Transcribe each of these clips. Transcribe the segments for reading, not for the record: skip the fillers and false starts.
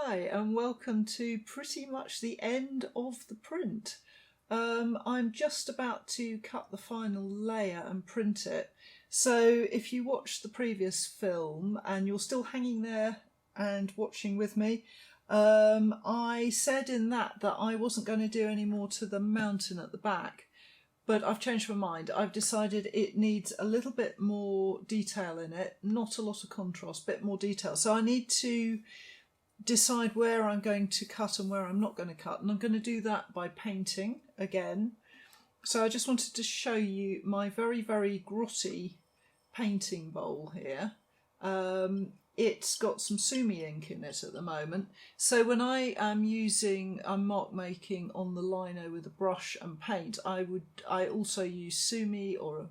Hi and welcome to pretty much the end of the print. I'm just about to cut the final layer and print it. So if you watched the previous film and you're still hanging there and watching with me, I said in that I wasn't going to do any more to the mountain at the back. But I've changed my mind. I've decided it needs a little bit more detail in it, not a lot of contrast, a bit more detail. So I need to decide where I'm going to cut and where I'm not going to cut. And I'm going to do that by painting again. So I just wanted to show you my very, very grotty painting bowl here. It's got some sumi ink in it at the moment. So when I'm mark making on the lino with a brush and paint, I also use sumi or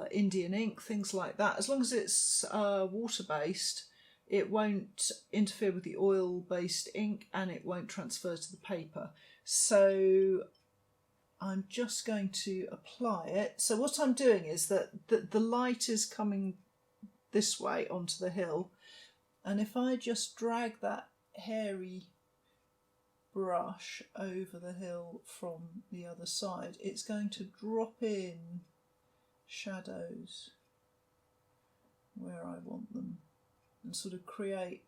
Indian ink, things like that. As long as it's water based, it won't interfere with the oil based ink and it won't transfer to the paper. So I'm just going to apply it. So what I'm doing is that the light is coming this way onto the hill, and if I just drag that hairy brush over the hill from the other side, it's going to drop in shadows where I want them and sort of create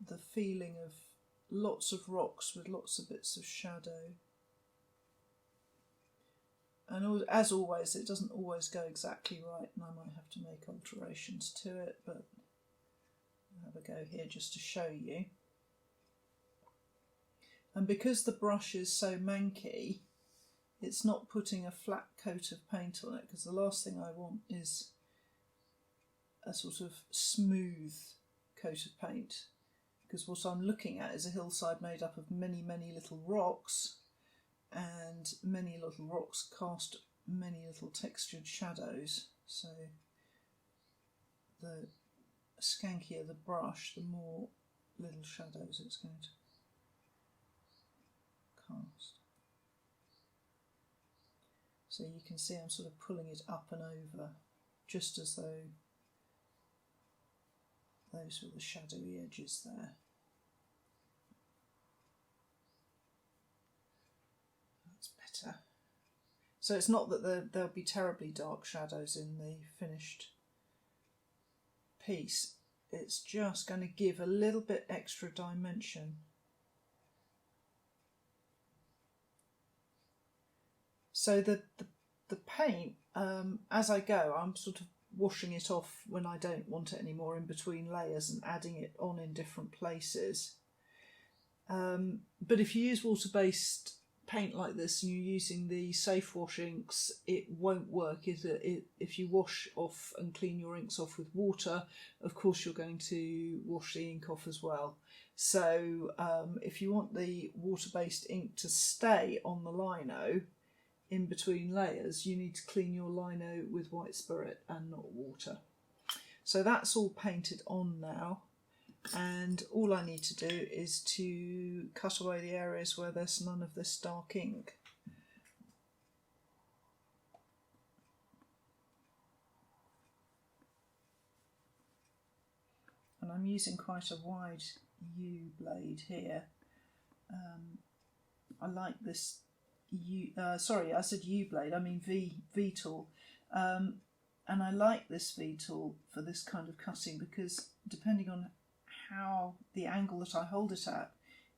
the feeling of lots of rocks with lots of bits of shadow. And as always, it doesn't always go exactly right, and I might have to make alterations to it, but I'll have a go here just to show you. And because the brush is so manky, it's not putting a flat coat of paint on it, because the last thing I want is a sort of smooth coat of paint, because what I'm looking at is a hillside made up of many, many little rocks, and many little rocks cast many little textured shadows. So the skankier the brush, the more little shadows it's going to cast. So you can see I'm sort of pulling it up and over, just as though those were the shadowy edges there. So it's not that there'll be terribly dark shadows in the finished piece, it's just going to give a little bit extra dimension. So the paint, as I go, I'm sort of washing it off when I don't want it anymore in between layers and adding it on in different places. But if you use water-based paint like this and you're using the safe wash inks, it won't work. If you wash off and clean your inks off with water, of course you're going to wash the ink off as well. So if you want the water-based ink to stay on the lino in between layers, you need to clean your lino with white spirit and not water. So that's all painted on now. And all I need to do is to cut away the areas where there's none of this dark ink. And I'm using quite a wide U blade here. I like this sorry, I said U blade, I mean V tool. And I like this V tool for this kind of cutting because depending on how the angle that I hold it at,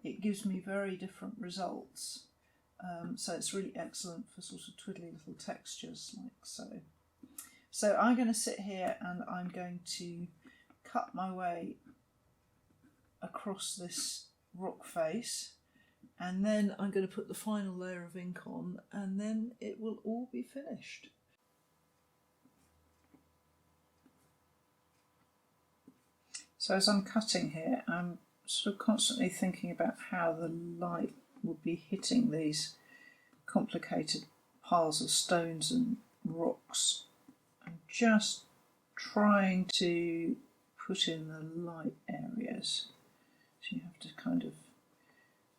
it gives me very different results. So it's really excellent for sort of twiddly little textures like so. So I'm going to sit here and I'm going to cut my way across this rock face, and then I'm going to put the final layer of ink on, and then it will all be finished. So as I'm cutting here, I'm sort of constantly thinking about how the light would be hitting these complicated piles of stones and rocks, and just trying to put in the light areas. So you have to kind of,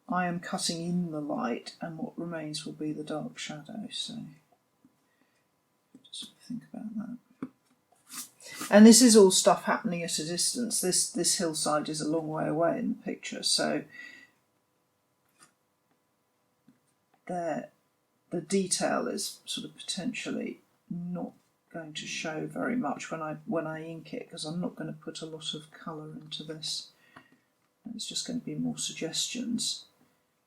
I am cutting in the light and what remains will be the dark shadow, so just think about that. And this is all stuff happening at a distance. This hillside is a long way away in the picture, so there the detail is sort of potentially not going to show very much when I ink it, because I'm not going to put a lot of colour into this. It's just going to be more suggestions.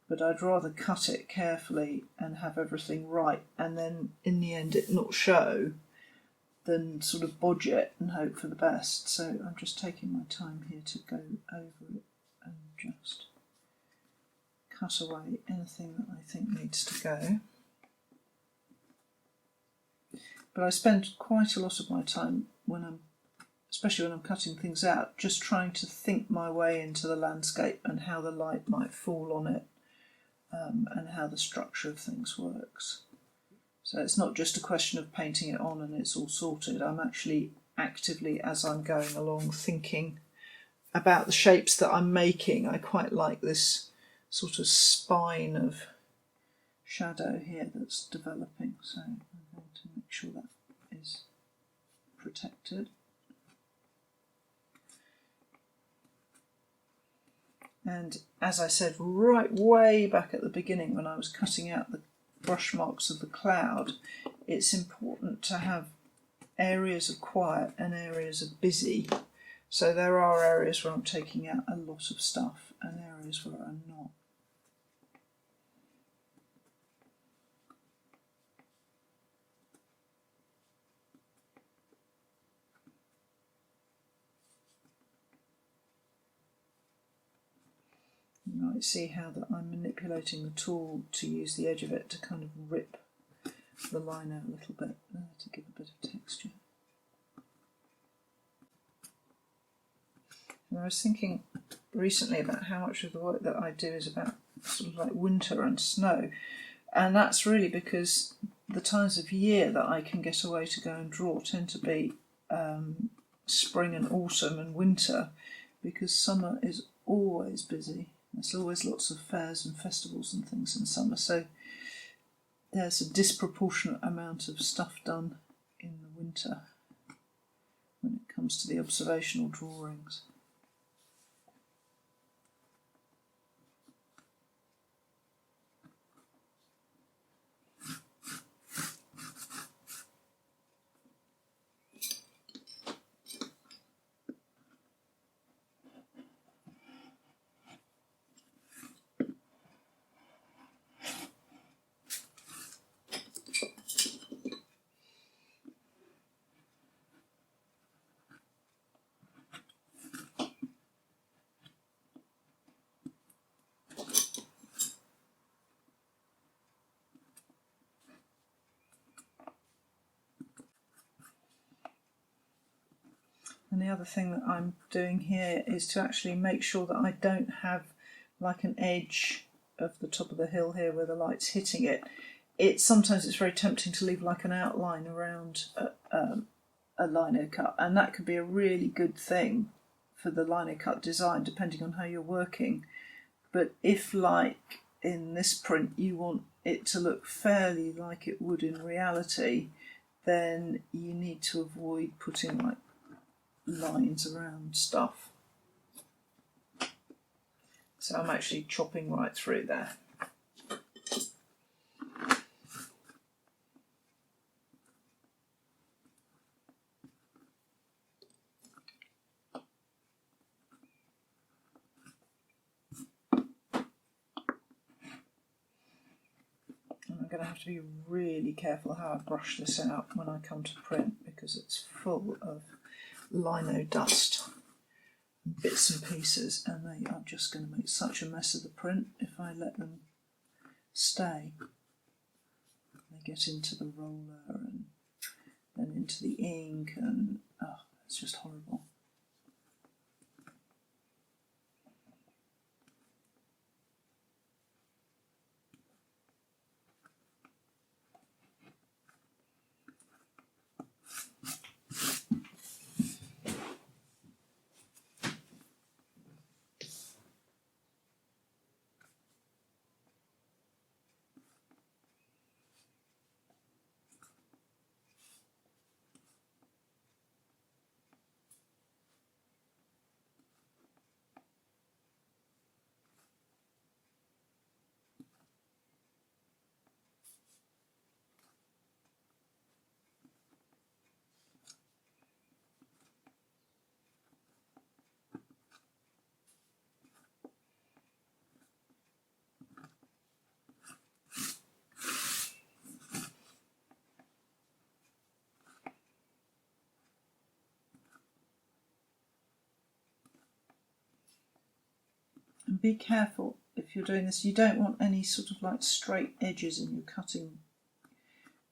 But I'd rather cut it carefully and have everything right, and then in the end it not show, than sort of bodge it and hope for the best. So I'm just taking my time here to go over it and just cut away anything that I think needs to go. But I spend quite a lot of my time especially when I'm cutting things out, just trying to think my way into the landscape and how the light might fall on it, and how the structure of things works. So it's not just a question of painting it on and it's all sorted. I'm actually actively, as I'm going along, thinking about the shapes that I'm making. I quite like this sort of spine of shadow here that's developing, so I'm going to make sure that is protected. And as I said right way back at the beginning when I was cutting out the brush marks of the cloud, it's important to have areas of quiet and areas of busy. So there are areas where I'm taking out a lot of stuff and areas where I'm not. You might see how that I'm manipulating the tool to use the edge of it to kind of rip the line out a little bit to give a bit of texture. And I was thinking recently about how much of the work that I do is about sort of like winter and snow, and that's really because the times of year that I can get away to go and draw tend to be spring and autumn and winter, because summer is always busy. There's always lots of fairs and festivals and things in summer, so there's a disproportionate amount of stuff done in the winter when it comes to the observational drawings. And the other thing that I'm doing here is to actually make sure that I don't have like an edge of the top of the hill here where the light's hitting it. Sometimes it's very tempting to leave like an outline around a lino cut, and that could be a really good thing for the lino cut design depending on how you're working. But if, like in this print, you want it to look fairly like it would in reality, then you need to avoid putting like lines around stuff. So I'm actually chopping right through there. And I'm going to have to be really careful how I brush this out when I come to print, because it's full of lino dust, bits and pieces, and they are just going to make such a mess of the print if I let them stay. They get into the roller and then into the ink, and it's just horrible. And be careful if you're doing this, you don't want any sort of like straight edges in your cutting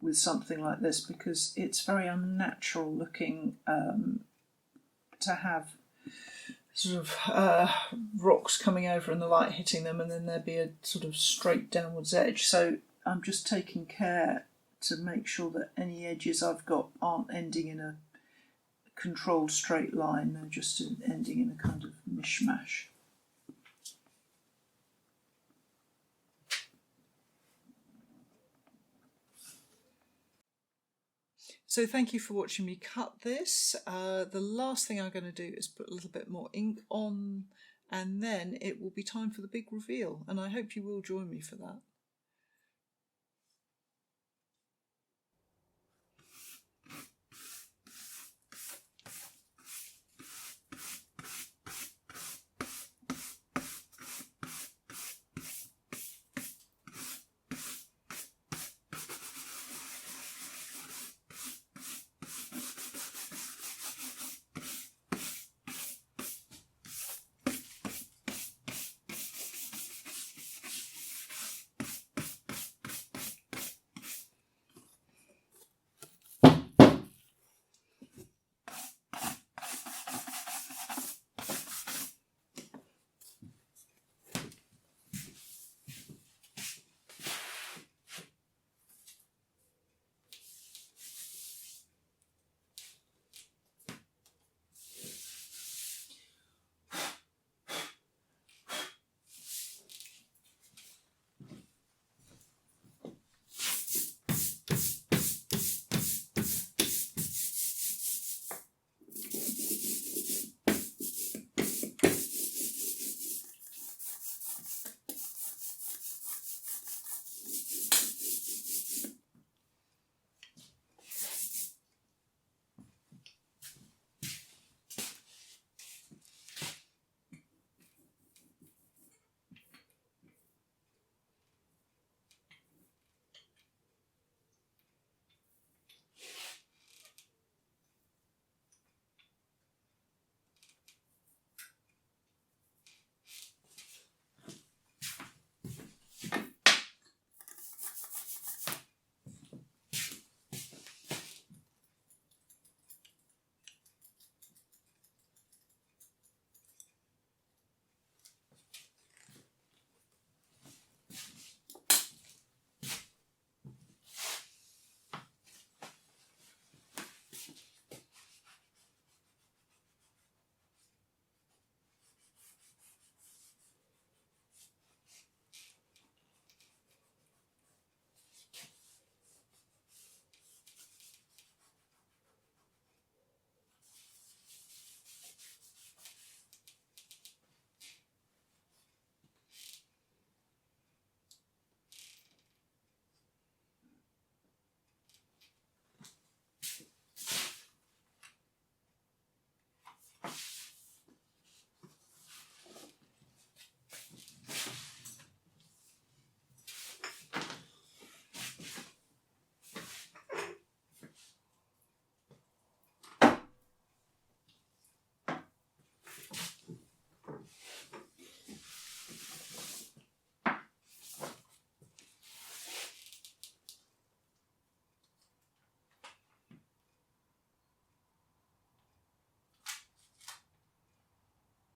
with something like this, because it's very unnatural looking to have sort of rocks coming over and the light hitting them, and then there'd be a sort of straight downwards edge. So I'm just taking care to make sure that any edges I've got aren't ending in a controlled straight line, they're just ending in a kind of mishmash. So thank you for watching me cut this. The last thing I'm going to do is put a little bit more ink on, and then it will be time for the big reveal, and I hope you will join me for that.